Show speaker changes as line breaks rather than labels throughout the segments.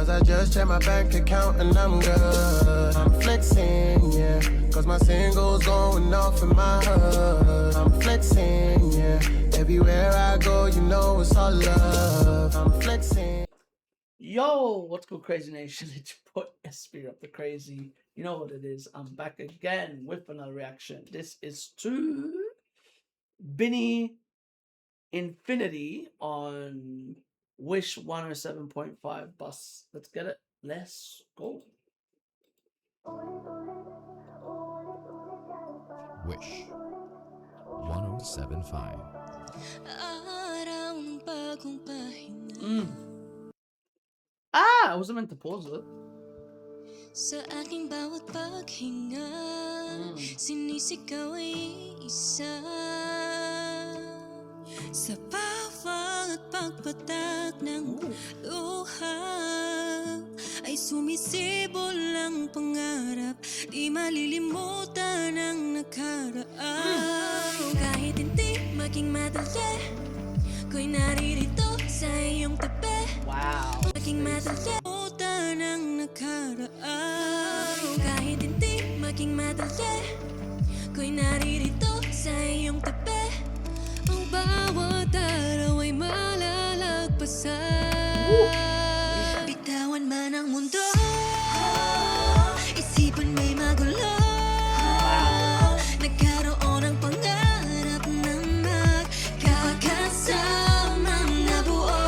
Cause I just checked my bank account and I'm good. I'm flexing, yeah. Cause my singles going off in my hood. I'm flexing, yeah. Everywhere I go, you know it's all love. I'm flexing.
Yo, what's good, Crazy Nation? It's your boy Espy up the crazy. You know what it is. I'm back again with another reaction. This is to Bini INFINTY on Wish 107.5 bus. Let's get it. Let's go.
Wish 107.5.
I wasn't meant to pause it.
Sa aking bawat paghinga, sinisigaw ay isa. Sa bawat pagpatak ng luha, ay sumisibol ang pangarap, di malilimutan ang nakaraan. Kahit hindi maging madali, ko'y naririto sa iyong tabi.
Wow.
Maging madali, mutan ang nakaraan. Kahit hindi maging madali, ko'y naririto sa iyong tabi. Ang bawat araw ay malalagpasan. Bitawan man ang mundo, isipan may magulo. Nagkaroon ng pangarap na magkakasamang nabuo.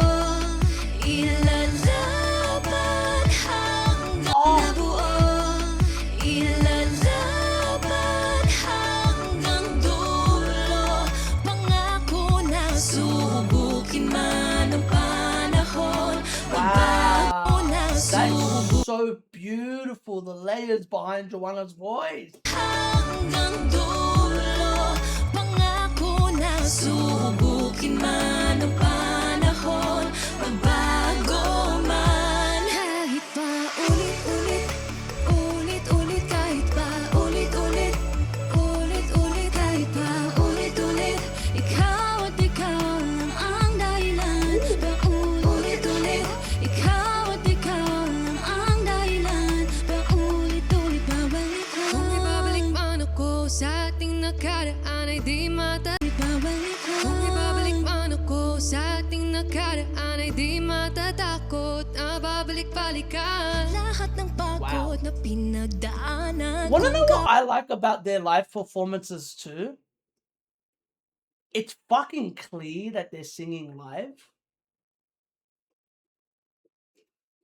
Ilalaban hanggang nabuo. Ilalaban hanggang dulo. Pangako na subukin man ang panahon. Magbago na
That is so beautiful. The layers behind Joanna's voice.
hanggang dulo. Pangako na subukin man ang panahon. Magbago man. Kahit pa ulit-ulit, ulit-ulit. Kahit pa ulit-ulit, ulit-ulit. Kahit pa ulit-ulit, ikaw at ikaw lang ang dahilan. Paulit-ulit, ikaw at ikaw lang ang dahilan. Paulit-ulit, babalik ka. Kung ibabalik man ako sa ating nakaraan ay di matatapos. Kung ibabalik man ako sa ating nakaraan ay di matatakot. Babalik-balikan lahat ng pagod na pinagdaanan.
Wanna know what I like about their live performances too? It's fucking clear that they're singing live.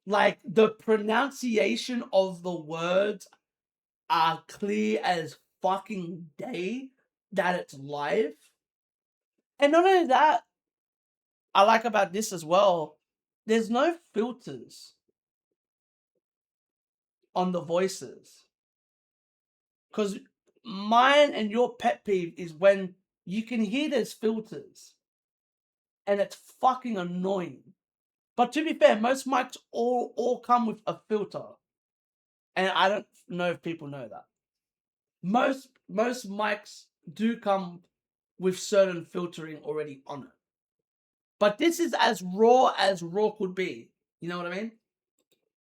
Like the pronunciation of the words are clear as fucking day that it's live. And not only that, I like about this as well, there's no filters on the voices. Because mine and your pet peeve is when you can hear there's filters and it's fucking annoying. But to be fair, most mics all come with a filter. And I don't know if people know that. Most mics do come with certain filtering already on it. But this is as raw could be. You know what I mean?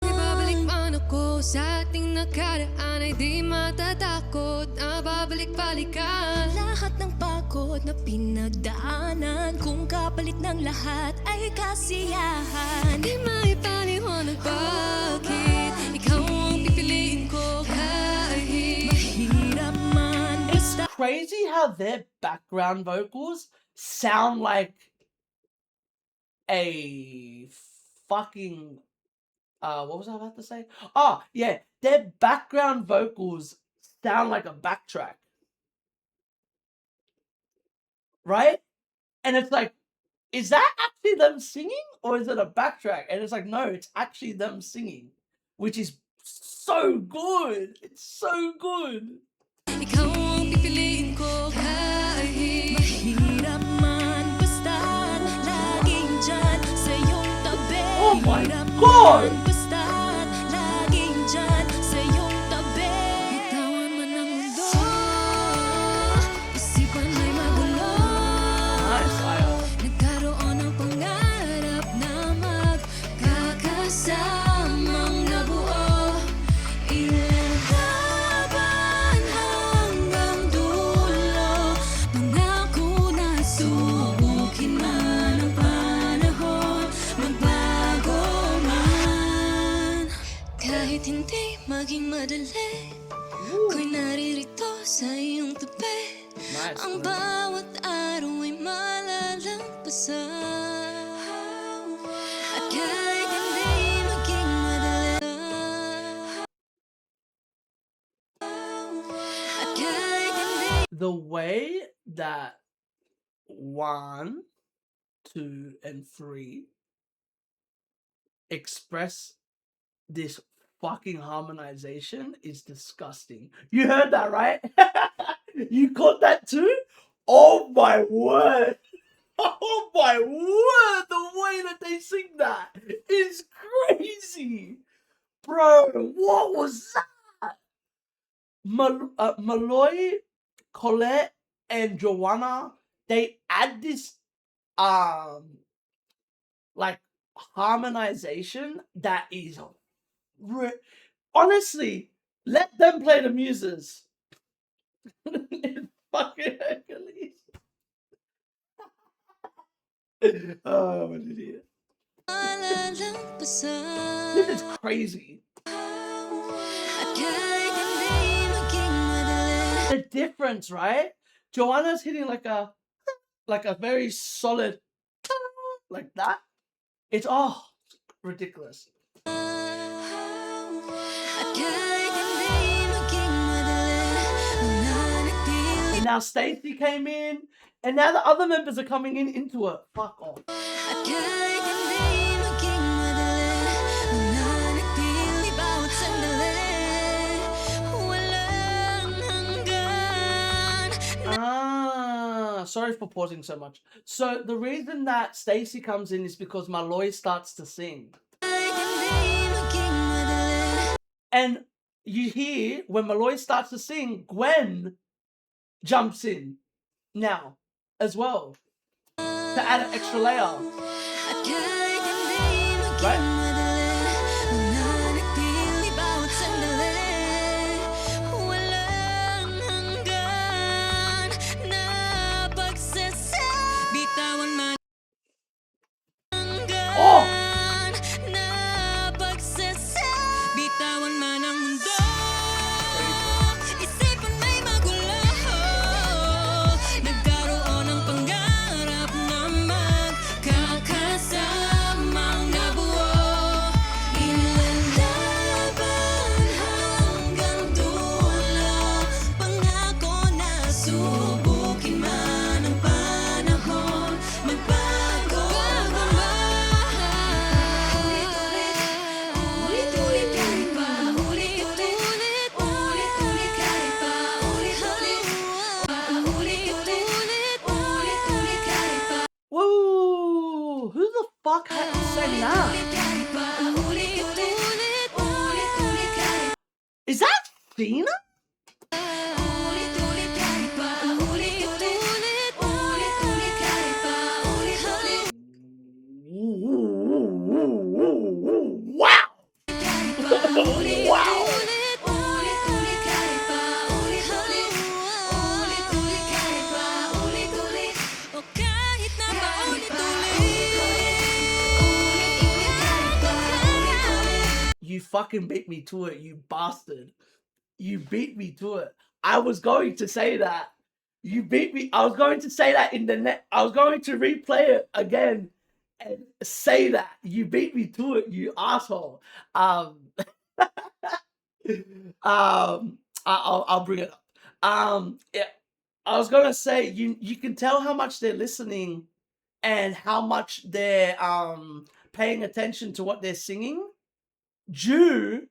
Ibabalik man ako sa ating nakaraan ay di matatakot. Babalik-balikan lahat ng pagod na pinagdaanan. Kung kapalit ng lahat ay kasiyahan. Di maipaliwanag bakit ikaw ang pipiliin ko kahit mahirap man.
It's crazy how their background vocals sound like a fucking what was I about to say? Oh, yeah, their background vocals sound like a backtrack. Right? And it's like, is that actually them singing or is it a backtrack? And it's like, no, it's actually them singing, which is so good. It's so good.
Ikaw ang pipiliin ko kahit mahirap man. Basta laging dyan sa iyong tabi.
Oh my God!
Basta laging dyan sa iyong tabi. Bitawan man ang mundo, isipan may magulo.
Nice, Aya.
Nagkaroon ng pangarap na magkakasama. madali. Ko'y naririto sa iyong tabi.
Nice.
Ang bawat araw ay malalampasan. At kahit hindi maging madali. At kahit hindi.
The way that 1, 2, and 3 express this fucking harmonization is disgusting. You heard that, right? You caught that too? Oh my word! Oh my word! The way that they sing that is crazy! Bro, what was that? Malloy, Colette, and Joanna, they add this like harmonization that is honestly, let them play the muses. Fucking Hercules. Oh, I'm an idiot. This is crazy. The difference, right? Joanna's hitting like a very solid like that. It's ridiculous. And now Stacey came in, and now the other members are coming into it. Fuck off. Sorry for pausing so much. So the reason that Stacey comes in is because Malloy starts to sing. And you hear when Malloy starts to sing, Gwen jumps in now as well to add an extra layer. Right? Whoa! Who the fuck had to say that? Is that Fina? Wow! Wow! You fucking beat me to it, you bastard. You beat me to it. I was going to say that. You beat me. I was going to say that in the net. I was going to replay it again and say that. You beat me to it, you asshole. I'll bring it up. Yeah, I was gonna say you can tell how much they're listening and how much they're paying attention to what they're singing due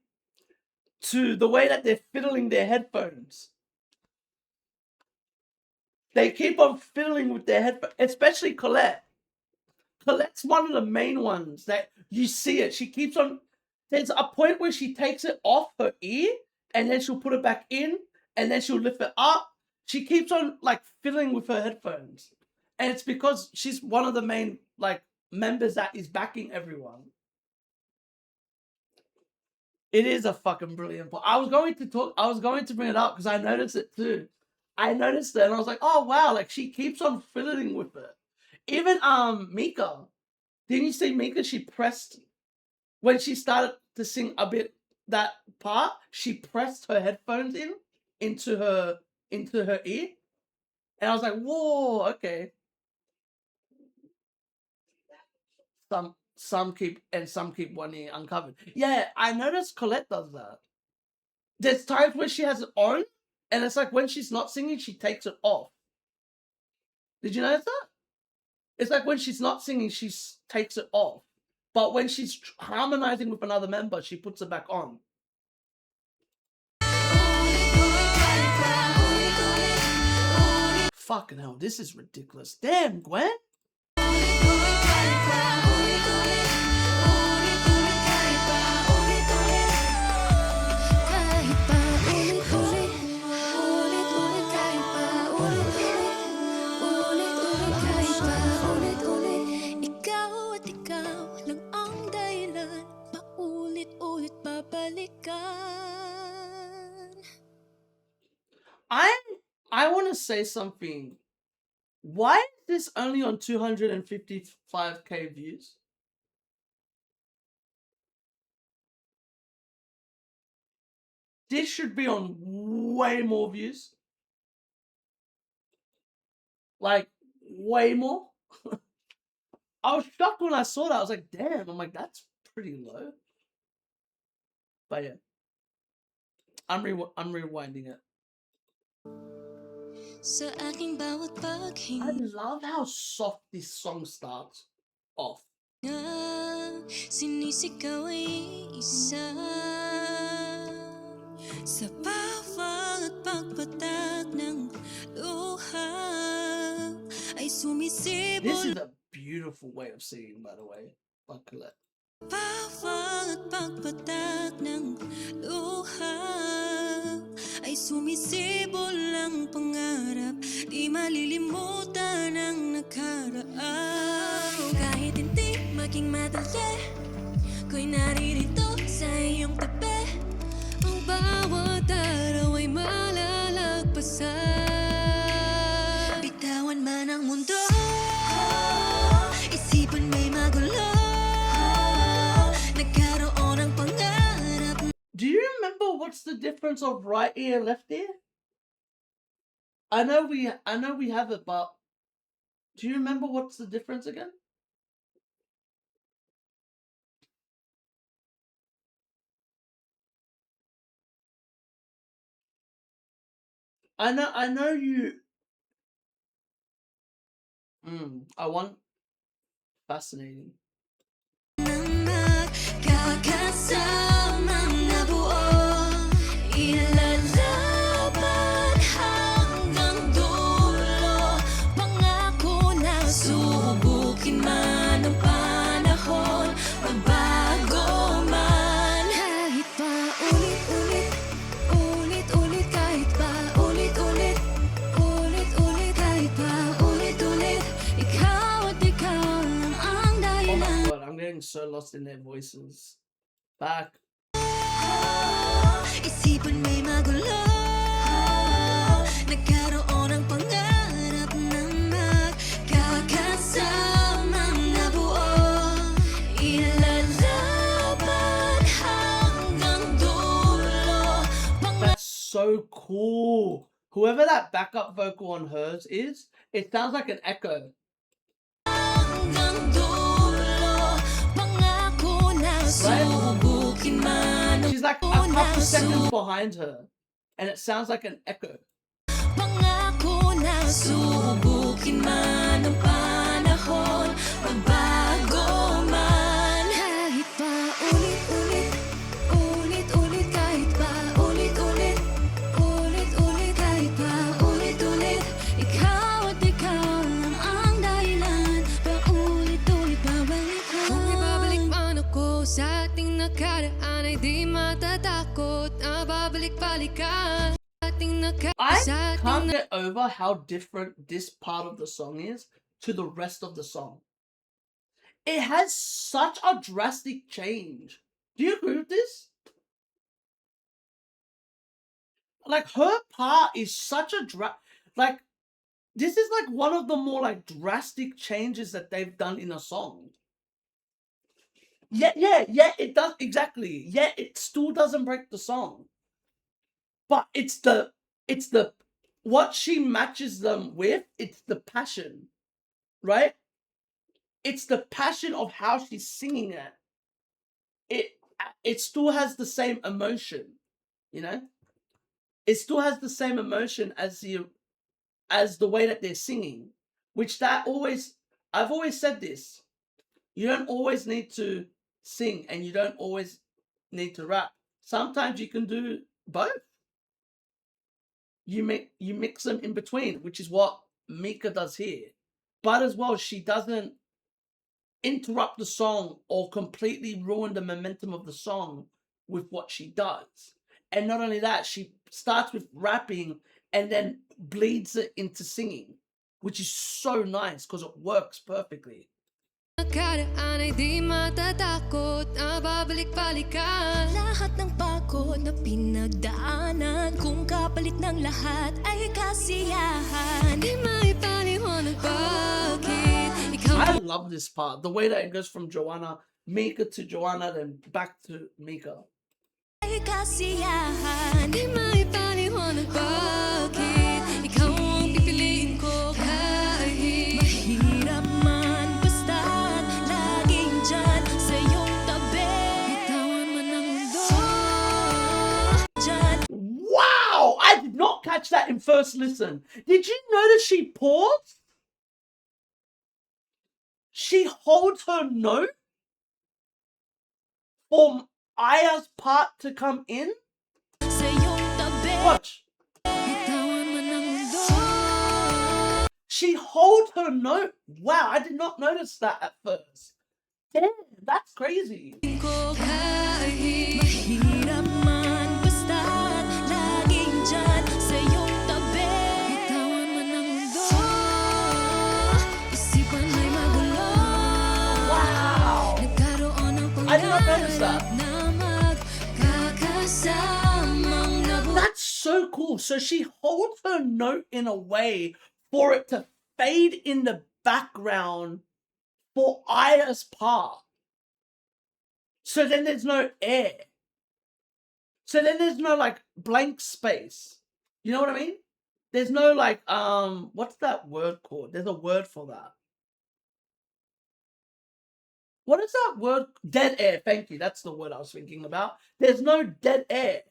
to the way that they're fiddling their headphones. They keep on fiddling with their headphones, especially Colette. Colette's one of the main ones that you see it. She keeps on. There's a point where she takes it off her ear and then she'll put it back in and then she'll lift it up. She keeps on like fiddling with her headphones, and it's because she's one of the main like members that is backing everyone. It is a fucking brilliant part. I was going to bring it up because I noticed it too. I noticed it and I was like, oh wow, like she keeps on fiddling with it. Even Mika. Didn't you see Mika? She pressed when she started to sing a bit that part, she pressed her headphones into her ear, and I was like, whoa, okay. Some keep one ear uncovered. Yeah, I noticed Colette does that. There's times where she has it on, and it's like when she's not singing, she takes it off. Did you notice that? It's like when she's not singing, she takes it off. But when she's harmonizing with another member, she puts it back on. Fucking hell, this is ridiculous. Damn, Gwen. I want to say something. Why is this only on 255k views? This should be on way more views. Like, way more. I was shocked when I saw that. I was like, damn. I'm like, that's pretty low. But yeah. I'm rewinding it. I love how soft this song starts off.
Sinisigaw ay isa sa bawat pagpatak ng luha ay sumisibol.
This is a beautiful way of singing, by the way, by Colette.
Bawat pagpatak ng luha ay sumisibol ang pangarap, di malilimutan ang nakaraan. Kahit hindi maging madali, ko'y naririto sa iyong tabi. Ang bawat araw ay malalagpasan. Bitawan man ang mundo, isipan may magulo. Nagkaroon ng pangarap.
Do you remember what's the difference of right ear, left ear? I know we have it, but do you remember what's the difference again? I know you. I want fascinating.
Magkakasamang nabuo, ilalaban hanggang dulo. Pangako na subukin man ang panahon, magbago man. Kahit pa ulit-ulit, ulit-ulit, kahit pa ulit-ulit, ulit-ulit, kahit pa ulit-ulit. Ikaw at ikaw lang ang dahilan.
Oh my god, I'm getting so lost in their voices. Back.
Isipan may magulo, nagkaroon ng pangarap na magkakasamang nabuo, ilalaban hanggang dulo.
That's so cool. Whoever that backup vocal on hers is, it sounds like an echo.
Hanggang dulo, pangako na subukin man.
She's like a couple seconds behind her, and it sounds like an echo.
Pangako na subukin man ang panahon, magbago man. Kahit pa ulit-ulit, ulit-ulit, kahit pa ulit-ulit, ulit-ulit, kahit pa ulit-ulit. Ikaw at ikaw lang ang dahilan, paulit-ulit babalikan. Kung ibabalik man ako sa ating nakaraan ay di matatakot na babalik-balikan.
I can't get over how different this part of the song is to the rest of the song. It has such a drastic change. Do you agree with this? Like, her part is such a like, this is like one of the more like drastic changes that they've done in a song. Yeah, it does, exactly. Yeah, it still doesn't break the song. But it's the what she matches them with, it's the passion, right? It's the passion of how she's singing it. It still has the same emotion, you know? It still has the same emotion as the way that they're singing, which I've always said this. You don't always need to sing and you don't always need to rap. Sometimes you can do both. You mix them in between, which is what Mika does here. But as well, she doesn't interrupt the song or completely ruin the momentum of the song with what she does. And not only that, she starts with rapping and then bleeds it into singing, which is so nice because it works perfectly.
Nakaraan ay di matatakot na babalik-balikan. Lahat ng pagod na pinagdaanan, kung kapalit ng lahat ay kasiyahan. Di maipaliwanag bakit ikaw
I love this part. The way that it goes from Mika to Joanna, then back to Mika.
ay kasiyahan. Di maipaliwanag bakit ikaw ang pipiliin ko kahit mahirap man, basta't laging dyan sa iyong tabi. Bitawan man ang mundo dyan.
Wow! I did not catch that in first listen. Did you notice she paused? She holds her note for Aya's part to come in.
Sa iyong tabi.
Watch.
Bitawan man ang mundo.
She holds her note. Wow, I did not notice that at first. Damn, that's crazy.
Ko kahit mahirap man, basta't laging dyan sa iyong tabi. Bitawan man ang mundo, isipan ay magulo.
Wow.
Nagkaroon ng
I did not notice that.
na magkakasamang nabuhay.
That's so cool. So she holds her note in a way for it to fade in the background for Aya's part. So then there's no air. So then there's no like blank space. You know what I mean? There's no like what's that word called? There's a word for that. What is that word? Dead air. Thank you. That's the word I was thinking about. There's no dead air.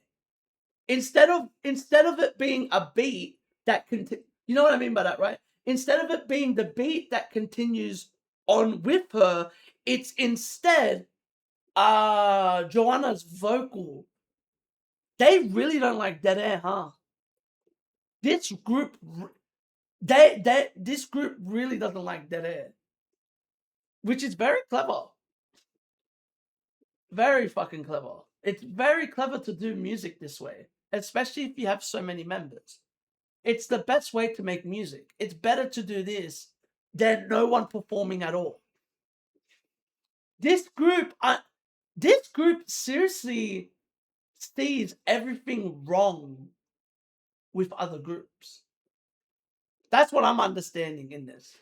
Instead of it being a beat that you know what I mean by that, right? Instead of it being the beat that continues on with her, it's instead Joanna's vocal. They really don't like dead air, huh? This group this group really doesn't like dead air, which is very clever. Very fucking clever. It's very clever to do music this way, especially if you have so many members. It's the best way to make music. It's better to do this than no one performing at all. This group seriously sees everything wrong with other groups. That's what I'm understanding in this.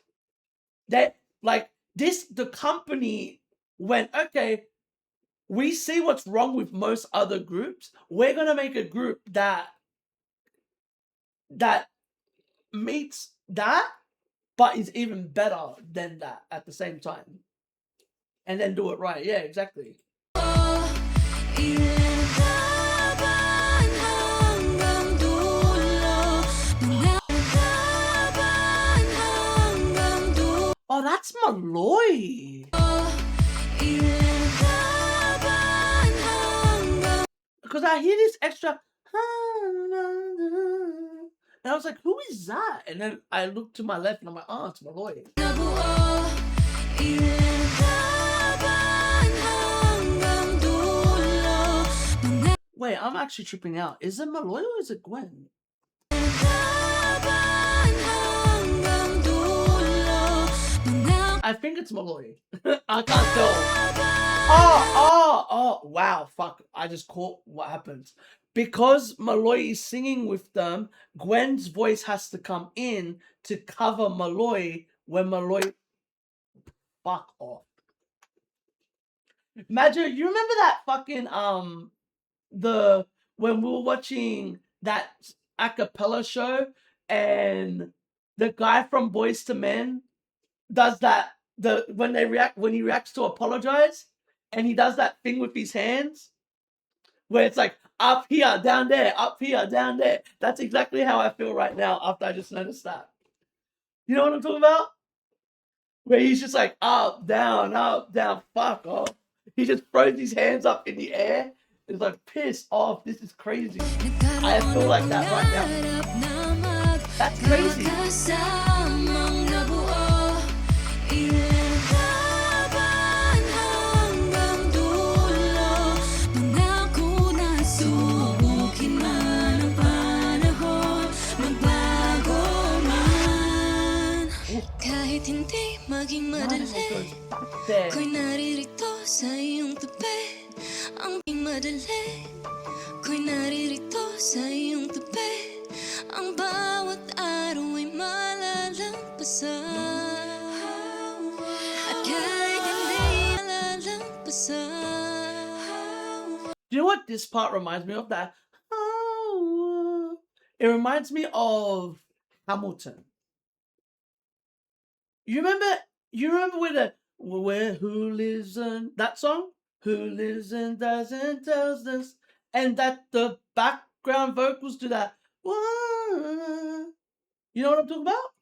That like the company went, okay, we see what's wrong with most other groups. We're gonna make a group that meets that, but is even better than that at the same time. And then do it right. Yeah, exactly.
Ilaban hanggang dulo. Ilaban hanggang dulo.
Oh, that's Malloy.
Ilaban hanggang
Because I hear this extra, and I was like, who is that? And then I looked to my left and I'm like, oh, it's Malloy.
nabuo. Ilaban hanggang dulo.
Wait, I'm actually tripping out. Is it Malloy or is it Gwen?
Ilaban hanggang dulo.
I think it's Malloy. I can't tell. Oh, wow, fuck. I just caught what happens. Because Malloy is singing with them, Gwen's voice has to come in to cover Malloy when Malloy... Fuck off. Imagine, you remember that fucking when we were watching that a cappella show and the guy from Boys to Men does that when he reacts to apologize and he does that thing with his hands where it's like up here, down there, up here, down there. That's exactly how I feel right now after I just noticed that. You know what I'm talking about? Where he's just like up, down, fuck off. He just throws his hands up in the air. It's like pissed off. This is crazy. I feel like that right now. That's crazy.
Kahit hindi maging madali, ko'y naririto sa iyong tabi. Ang madali, ko'y naririto sa iyong tabi. Ang bawat araw ay malalampasan. At kahit hindi malalampasan.
Do you know what this part reminds me of? That it reminds me of Hamilton. You remember where who lives in that song? Who lives and doesn't tells us, and that the background vocals do that. You know what I'm talking about?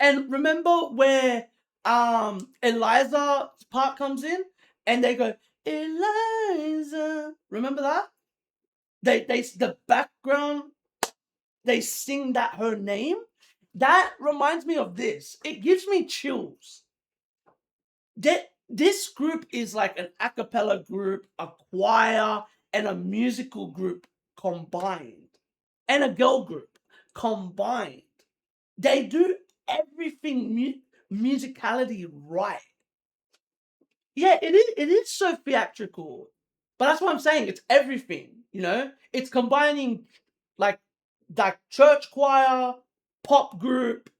And remember where Eliza's part comes in and they go, Eliza. Remember that? The background, they sing that her name. That reminds me of this. It gives me chills. This group is like an a cappella group, a choir, and a musical group combined. And a girl group combined. They do everything musicality right. Yeah, it is so theatrical. But that's what I'm saying. It's everything, you know? It's combining like church choir, pop group,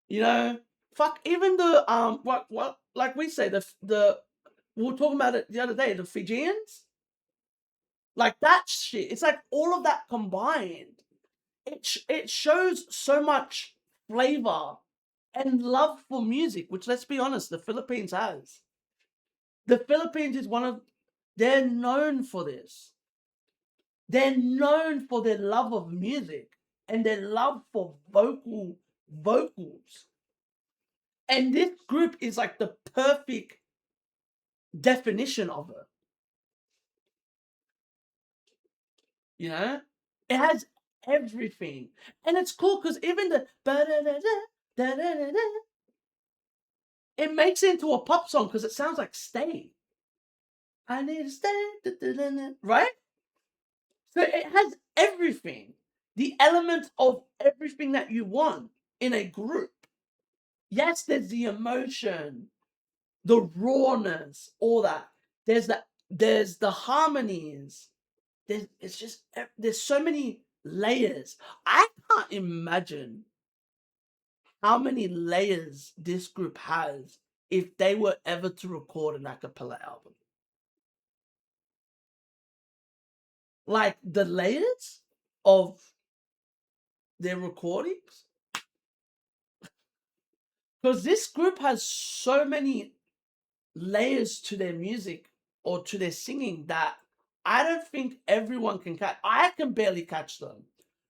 you know, fuck, even the what like we say the we were talking about it the other day, the Fijians, like that shit. It's like all of that combined. It shows so much flavor and love for music, which, let's be honest, the Philippines has. The Philippines is they're known for this. They're known for their love of music and their love for vocals. And this group is like the perfect definition of it. You know? It has everything. And it's cool because even the it makes it into a pop song because it sounds like Stay. I need to stay. Right? So it has everything. The elements of everything that you want in a group. Yes, there's the emotion, the rawness, all that. There's the harmonies. There's so many layers. I can't imagine how many layers this group has if they were ever to record an a cappella album. Like the layers of their recordings. Because this group has so many layers to their music or to their singing that I don't think everyone can catch. I can barely catch them.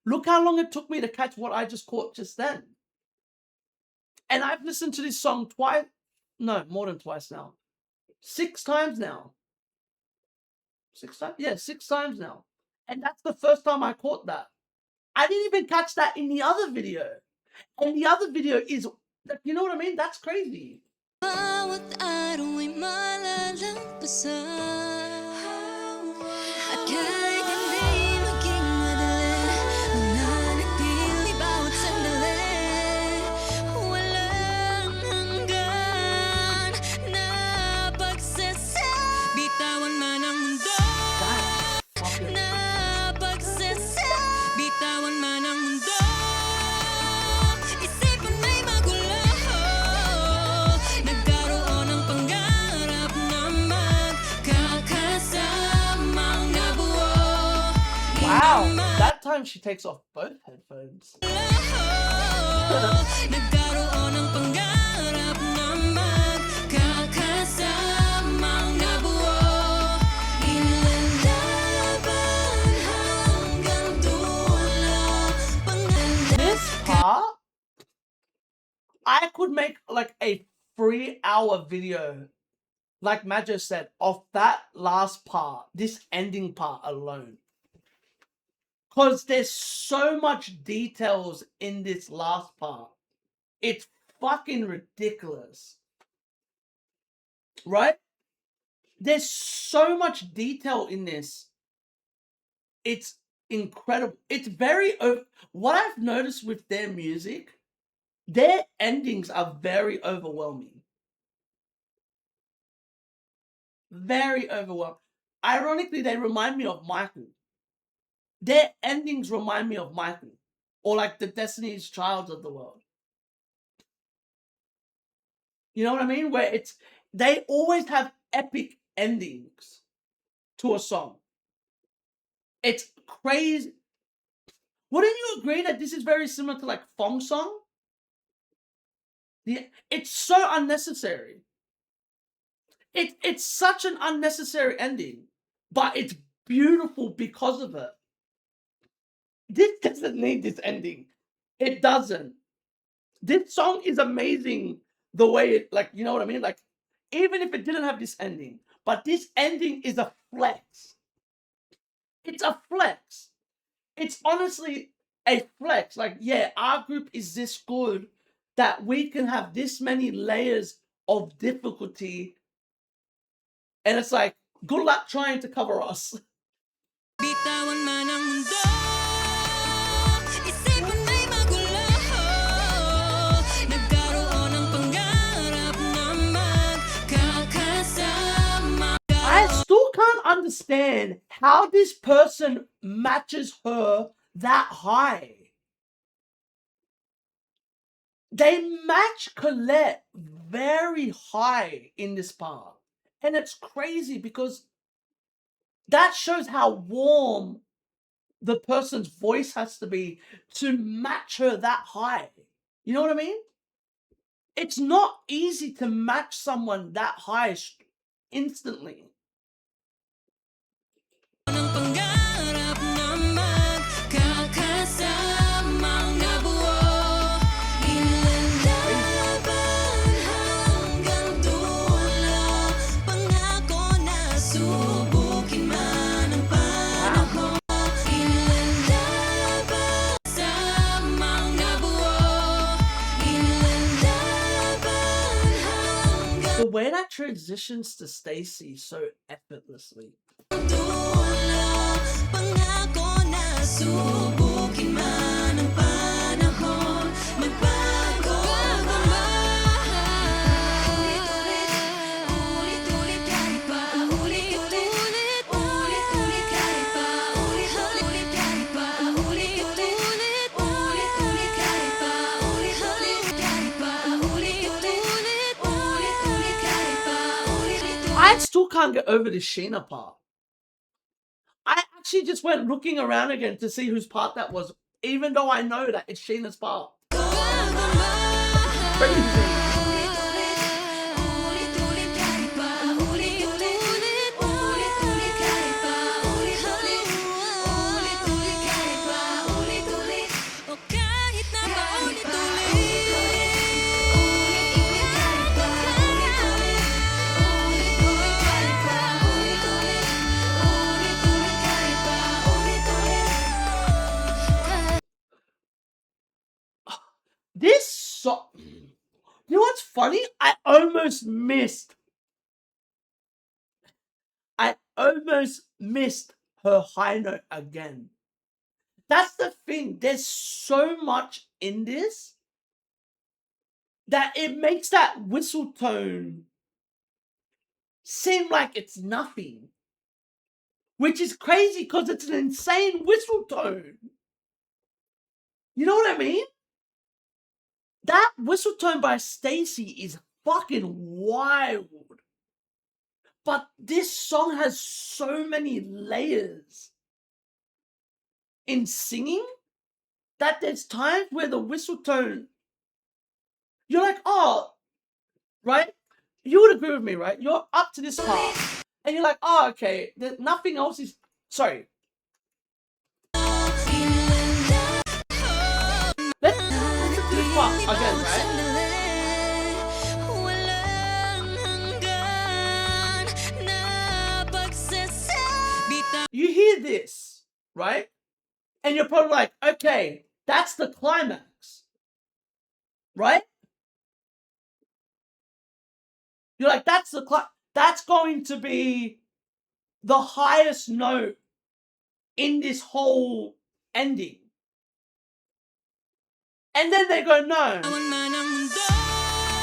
Look how long it took me to catch what I just caught just then. And I've listened to this song twice. No, more than twice now. 6 times now. 6 times? Yeah, 6 times now. And that's the first time I caught that. I didn't even catch that in the other video. And the other video is, you know what I mean? That's crazy.
Bawat araw ay malalampasan. At kahit hindi maging madali, mananatili bawat sandali. Walang hanggan na pagsasama. Bitawan man ang mundo na pagsasama. Bitawan man ang mundo. Isipan may magulo. Nagkaroon
time she takes off both headphones.
Nagkaroon ng pangarap na magkakasamang nabuo. Inilalaban hanggang dulo.
This part, I could make like a 3-hour video, like Majo said, of that last part, this ending part alone. Because there's so much details in this last part. It's fucking ridiculous. Right? There's so much detail in this. It's incredible. It's very... What I've noticed with their music, their endings are very overwhelming. Very overwhelming. Ironically, they remind me of Michael. Their endings remind me of Michael. Or like the Destiny's Child of the world. You know what I mean? Where it's... They always have epic endings to a song. It's crazy. Wouldn't you agree that this is very similar to like Fong Song? Yeah, it's so unnecessary. It's such an unnecessary ending, but it's beautiful because of it. This doesn't need this ending. It doesn't. This song is amazing the way it, like, you know what I mean? Like, even if it didn't have this ending, but this ending is a flex. It's a flex. It's honestly a flex. Like, yeah, our group is this good that we can have this many layers of difficulty. And it's like, good luck trying to cover us.
Bitawan man ang mundo, isipan may magulo. Nagkaroon ng pangarap na magkakasama.
I still can't understand how this person matches her that high. They match Colette very high in this part. And it's crazy because that shows how warm the person's voice has to be to match her that high. You know what I mean? It's not easy to match someone that high instantly.
Ng pangarap na magkakasamang nabuo. Inilalaban hanggang dulo. Pangako na subukin man ang panahon. Inilalaban samang nabuo. Inilalaban hanggang
The way that transitions to Stacy so effortlessly.
Pangako na subukin man ang panahon. Magbago ba? Ulit-ulit kahit pa. Ulit-ulit kahit pa. Ulit-ulit kahit pa. Ulit-ulit kahit pa. Ulit-ulit kahit pa. Ulit-ulit kahit pa.
I still can't get over the Sheena part. I actually just went looking around again to see whose part that was, even though I know that it's Sheena's part. Crazy. This song, you know what's funny? I almost missed her high note again. That's the thing. There's so much in this that it makes that whistle tone seem like it's nothing. Which is crazy because it's an insane whistle tone. You know what I mean? That whistle tone by Stacy is fucking wild. But this song has so many layers. in singing that there's times where the whistle tone, you're like, oh, right? You would agree with me, right? You're up to this part, and you're like, oh, okay, nothing else is, sorry. Let's listen to this part again, right? You hear this, right? And you're probably like, okay, that's the climax, right? You're like, that's going to be the highest note in this whole ending. And then they go, no.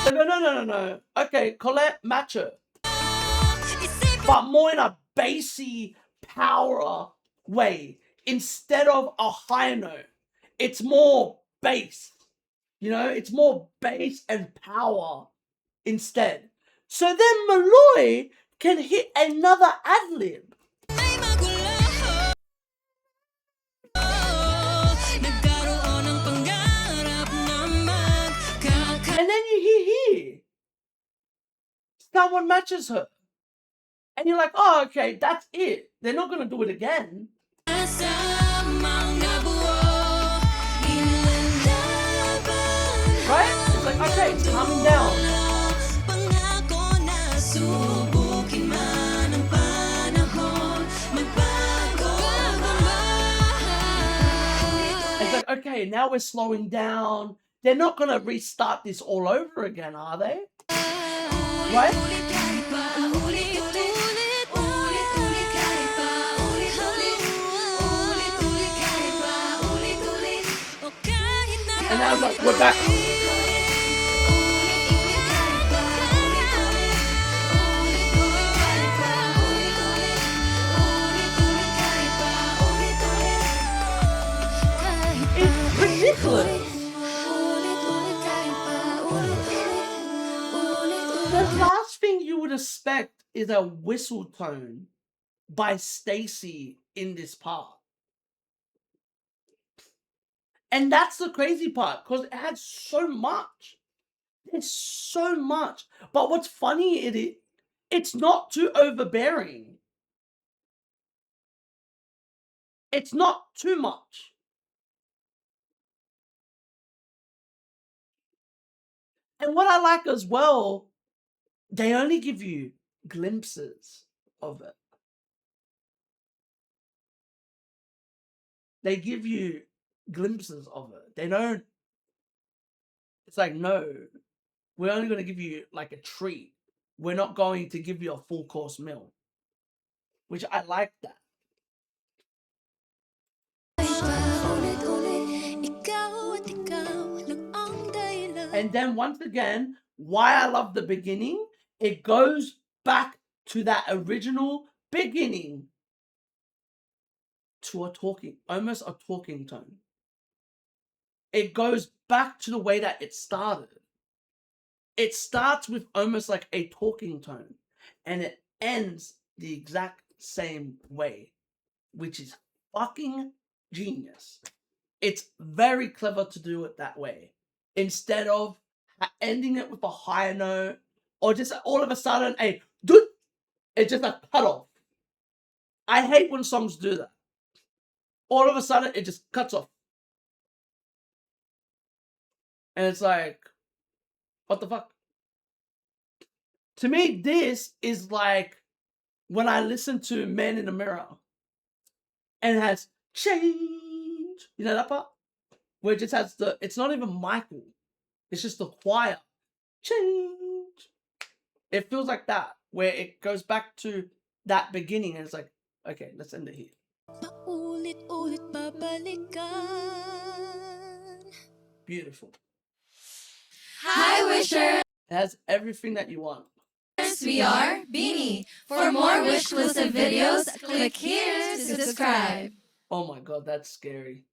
They go, no. Okay, Colette, match her. But more in a bassy power way. Instead of a high note, it's more bass. You know, it's more bass and power instead. So then Malloy can hit another ad-lib. And then you hear here, someone matches her. And you're like, oh, okay, that's it. They're not going to do it again. Right? It's like, okay, it's calming down. It's like, okay, now we're slowing down. They're not going to restart this all over again, are they? Right? And now it's like, we're back. It's ridiculous. The last thing you would expect is a whistle tone by Stacy in this part. And that's the crazy part, because it had so much. There's so much. But what's funny it's not too overbearing. It's not too much. And what I like as well, they only give you glimpses of it. They give you glimpses of it. They don't, it's like, no, we're only going to give you like a treat. We're not going to give you a full course meal. Which I like that. And then once again, why I love the beginning, it goes back to that original beginning to almost a talking tone. It goes back to the way that it started. It starts with almost like a talking tone, and it ends the exact same way, which is fucking genius. It's very clever to do it that way, instead of ending it with a higher note, or just all of a sudden it's just a cut off. I hate when songs do that. All of a sudden it just cuts off. And it's like, what the fuck? To me, this is like when I listen to Man in the Mirror and it has change. You know that part? Where it just has it's not even Michael. It's just the choir. Change. It feels like that, where it goes back to that beginning and it's like, okay, let's end it here. Beautiful.
Hi, Wisher.
It has everything that you want.
We are Bini. For more wish-exclusive videos, click here to subscribe.
Oh my god, that's scary.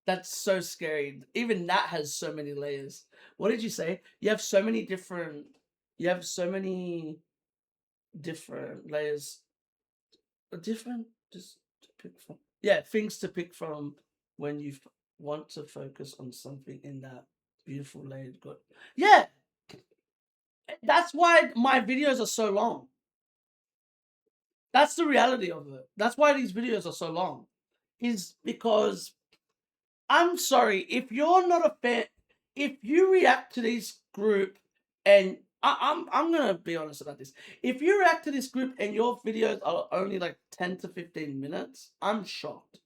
That's so scary. Even that has so many layers. What did you say? You have so many different layers. Different? Just pick from. Yeah, things to pick from when you want to focus on something in that beautiful layered good. Yeah, that's why my videos are so long. That's the reality of it. That's why these videos are so long. Is because I'm sorry, if you're not a fan, if you react to this group and I'm gonna be honest about this. If you react to this group and your videos are only like 10 to 15 minutes, I'm shocked.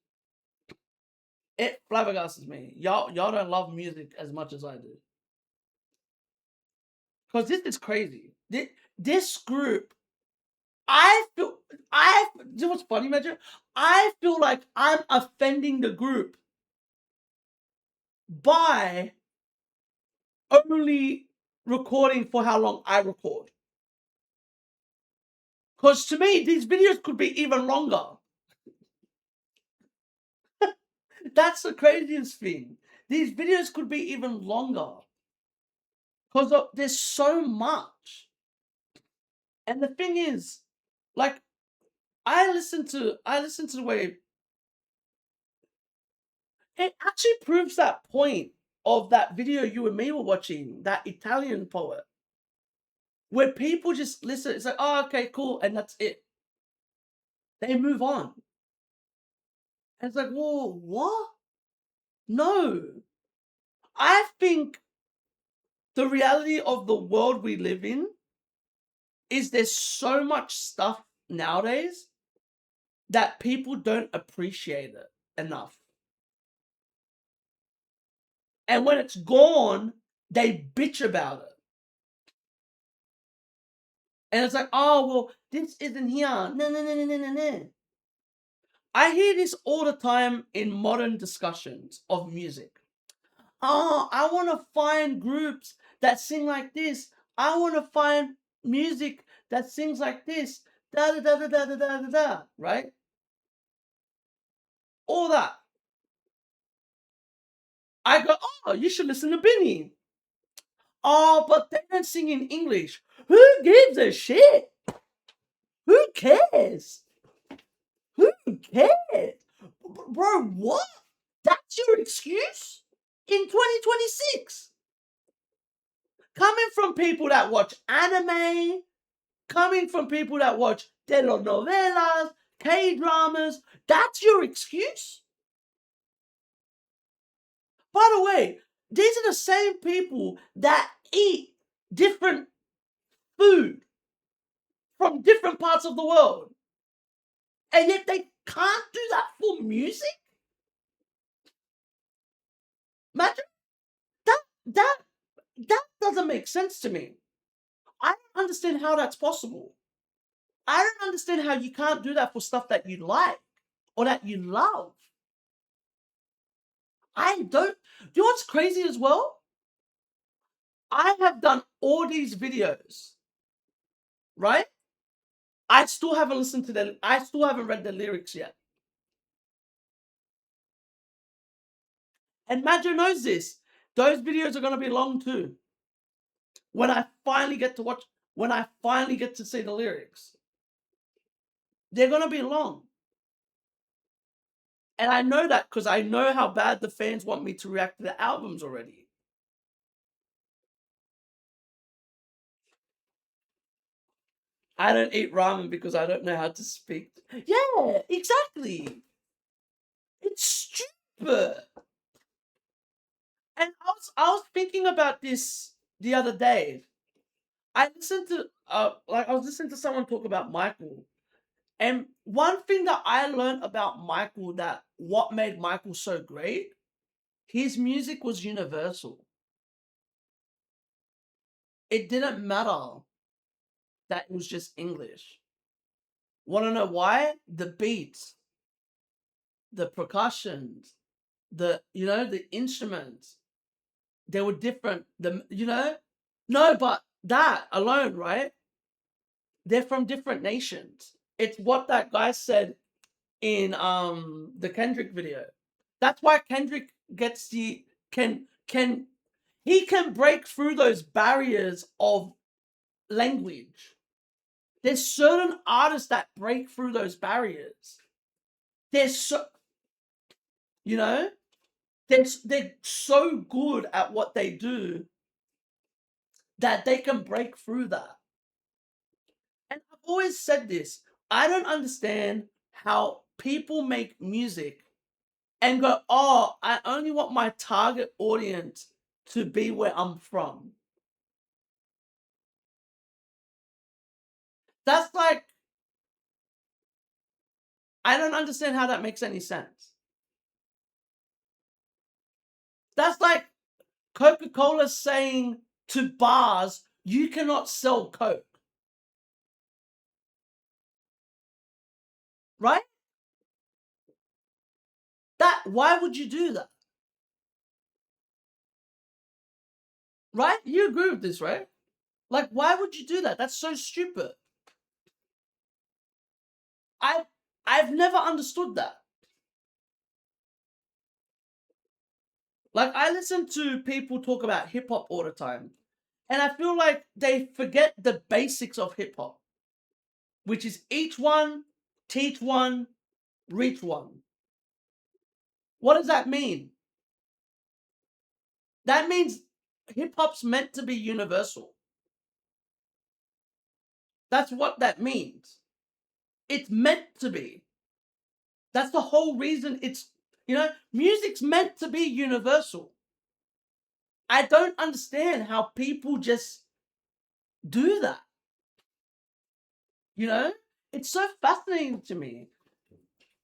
It flabbergasts me. Y'all don't love music as much as I do. Because this is crazy. This group, you know what's funny, Major? I feel like I'm offending the group by only recording for how long I record. Because to me, these videos could be even longer. That's the craziest thing. These videos could be even longer. Because there's so much. And the thing is, like, I listen to the way it actually proves that point of that video you and me were watching, that Italian poet, where people just listen. It's like, oh, okay, cool, and that's it. They move on. And it's like, whoa, what? No. I think the reality of the world we live in is there's so much stuff nowadays that people don't appreciate it enough. And when it's gone, they bitch about it. And it's like, oh, well, this isn't here. No. I hear this all the time in modern discussions of music. Oh, I want to find groups that sing like this. I want to find music that sings like this. Da da da da da da da da da. Right? All that. I go, oh, you should listen to Bini. Oh, but they don't sing in English. Who gives a shit? Who cares? Who cares? Bro, what? That's your excuse? In 2026? Coming from people that watch anime, coming from people that watch telenovelas, K-dramas, that's your excuse? By the way, these are the same people that eat different food from different parts of the world. And yet they can't do that for music? Imagine that doesn't make sense to me. I don't understand how that's possible. I don't understand how you can't do that for stuff that you like or that you love. I don't. Do you know what's crazy as well? I have done all these videos, right? I still haven't listened to them. I still haven't read the lyrics yet. And Madjo knows this. Those videos are going to be long too. When I finally get to watch, when I finally get to see the lyrics, they're going to be long. And I know that because I know how bad the fans want me to react to the albums already. I don't eat ramen because I don't know how to speak. Yeah, exactly. It's stupid. And I was thinking about this the other day. I listened to I was listening to someone talk about Michael. And one thing that I learned about Michael, that what made Michael so great, his music was universal. It didn't matter that it was just English. Want to know why? The beats, the percussions, the instruments, they were different. No, but that alone, right? They're from different nations. It's what that guy said in the Kendrick video. That's why Kendrick gets can break through those barriers of language. There's certain artists that break through those barriers. You know, they're so good at what they do that they can break through that. And I've always said this. I don't understand how people make music and go, oh, I only want my target audience to be where I'm from. That's like, I don't understand how that makes any sense. That's like Coca-Cola saying to bars, you cannot sell Coke. Right? Why would you do that? Right? You agree with this, right? Like, why would you do that? That's so stupid. I've never understood that. Like, I listen to people talk about hip hop all the time, and I feel like they forget the basics of hip hop, which is each one, teach one, reach one. What does that mean? That means hip hop's meant to be universal. That's what that means. It's meant to be. That's the whole reason it's, music's meant to be universal. I don't understand how people just do that. It's so fascinating to me.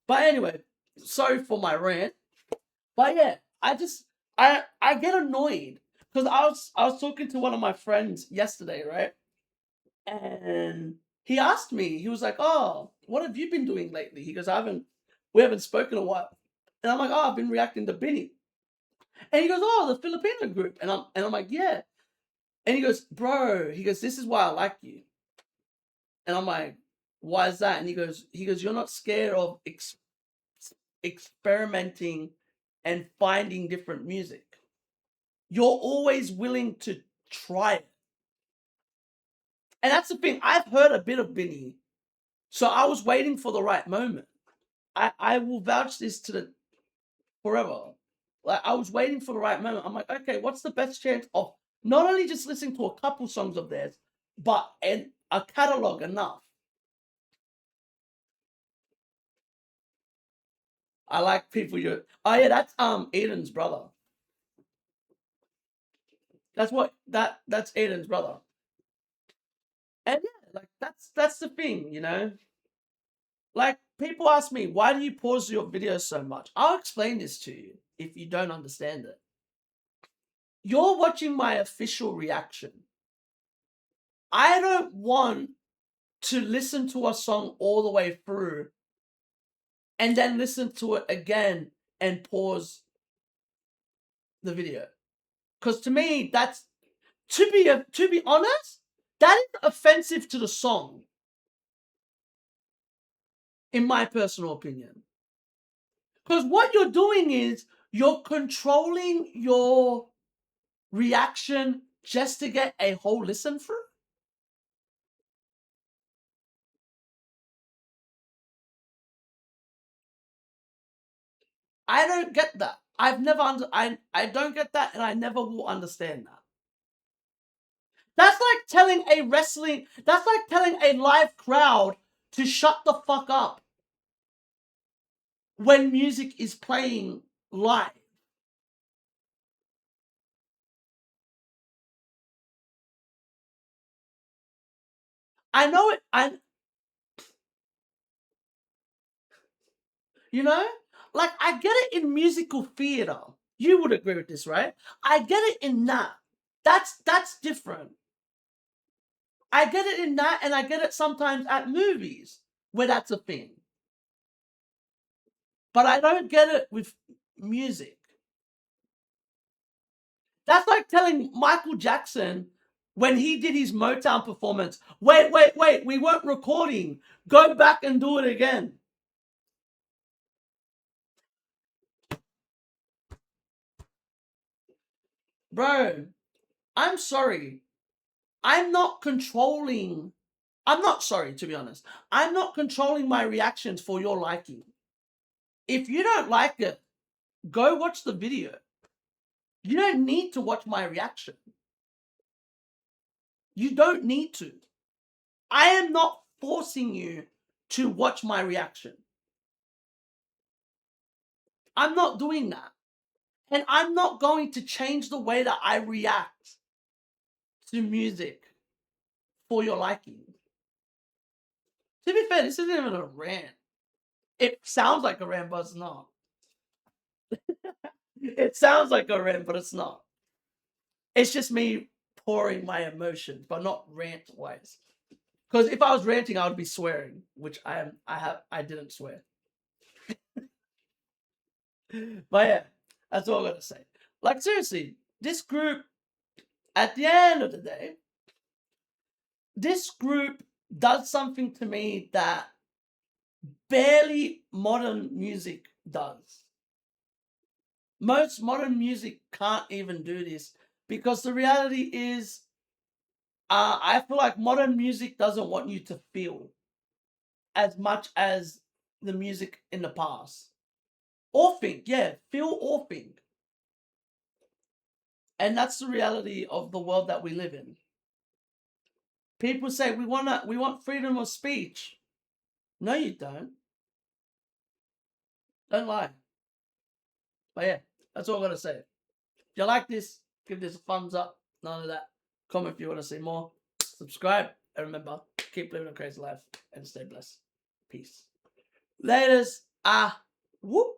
But anyway, sorry for my rant. But yeah, I get annoyed because I was talking to one of my friends yesterday, right? And he asked me, he was like, "Oh, what have you been doing lately?" He goes, we haven't spoken a while." And I'm like, "Oh, I've been reacting to Bini." And he goes, "Oh, the Filipino group." And I'm like, "Yeah." And he goes, "Bro," he goes, "this is why I like you." And I'm like, "Why is that?" And he goes, "You're not scared of experimenting and finding different music. You're always willing to try it." And that's the thing. I've heard a bit of Bini, so I was waiting for the right moment. I will vouch this to the forever. Like, I was waiting for the right moment. I'm like, okay, what's the best chance of not only just listening to a couple songs of theirs, but a catalog enough? I like people oh yeah, that's Aiden's brother. That's Aiden's brother. And yeah, like that's the thing, Like, people ask me, why do you pause your videos so much? I'll explain this to you if you don't understand it. You're watching my official reaction. I don't want to listen to a song all the way through and then listen to it again and pause the video. Because to me, that's, to be honest, that is offensive to the song, in my personal opinion. Because what you're doing is you're controlling your reaction just to get a whole listen through. I don't get that. I've never I don't get that, and I never will understand that. That's like telling a live crowd to shut the fuck up when music is playing live. I know it. Like, I get it in musical theater. You would agree with this, right? I get it in that. That's different. I get it in that, and I get it sometimes at movies where that's a thing. But I don't get it with music. That's like telling Michael Jackson when he did his Motown performance, wait, we weren't recording. Go back and do it again. Bro, I'm sorry. I'm not sorry, to be honest. I'm not controlling my reactions for your liking. If you don't like it, go watch the video. You don't need to watch my reaction. You don't need to. I am not forcing you to watch my reaction. I'm not doing that. And I'm not going to change the way that I react to music for your liking. To be fair, this isn't even a rant. It sounds like a rant, but it's not. It sounds like a rant, but it's not. It's just me pouring my emotions, but not rant-wise. Because if I was ranting, I would be swearing, which I didn't swear. But yeah, that's all I gotta say. Like seriously, this group, at the end of the day, this group does something to me that barely modern music does. Most modern music can't even do this because the reality is, I feel like modern music doesn't want you to feel as much as the music in the past. Or think, yeah, feel or think. And that's the reality of the world that we live in. People say we want freedom of speech. No, you don't. Don't lie. But yeah, that's all I gotta say. If you like this, give this a thumbs up. None of that. Comment if you want to see more. Subscribe. And remember, keep living a crazy life and stay blessed. Peace. Laters. Whoop.